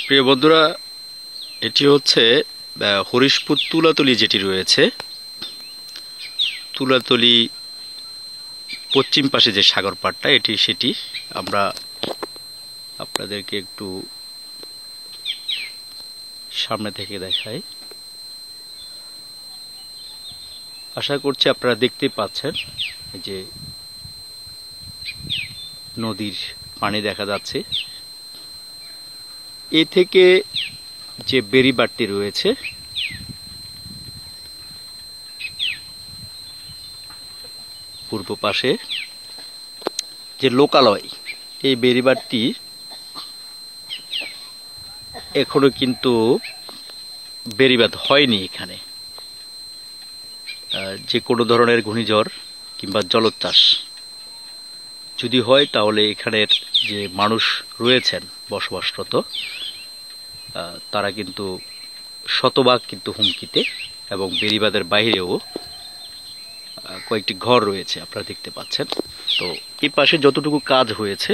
প্রিয় বন্ধুরা, এটি হচ্ছে হরিশপুর তুলাতলি যেটি রয়েছে, তুলাতলি পশ্চিম পাশে যে সাগর পাড়টা এটি সেটি আমরা আপনাদেরকে একটু সামনে থেকে দেখাই। আশা করছি আপনারা দেখতে পাচ্ছেন যে নদীর পানি দেখা যাচ্ছে। এ থেকে যে বেড়িবাঁধটি রয়েছে পূর্ব পাশে যে লোকালয়, এই বেড়িবাঁধটি এখনো কিন্তু বেড়িবাঁধ হয়নি। এখানে যে কোনো ধরনের ঘূর্ণিঝড় কিংবা জলোচ্ছ্বাস যদি হয় তাহলে এখানের যে মানুষ রয়েছেন বসবাসরত তারা কিন্তু শতভাগ কিন্তু হুমকিতে, এবং বেড়িবাঁধের বাইরেও কয়েকটি ঘর রয়েছে আপনারা দেখতে পাচ্ছেন। তো এই পাশে যতটুকু কাজ হয়েছে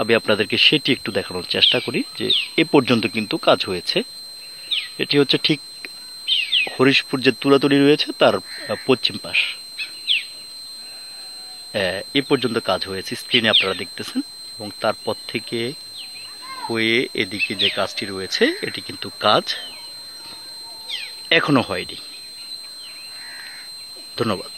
আমি আপনাদেরকে সেটি একটু দেখানোর চেষ্টা করি যে এ পর্যন্ত কিন্তু কাজ হয়েছে। এটি হচ্ছে ঠিক হরিশপুর যে তুলাতলি রয়েছে তার পশ্চিম পাশ, এ পর্যন্ত কাজ হয়েছে স্ক্রিনে আপনারা দেখতেছেন, এবং তারপর থেকে হয়ে এদিকে যে কাজটি রয়েছে এটি কিন্তু কাজ এখনো হয়নি। ধন্যবাদ।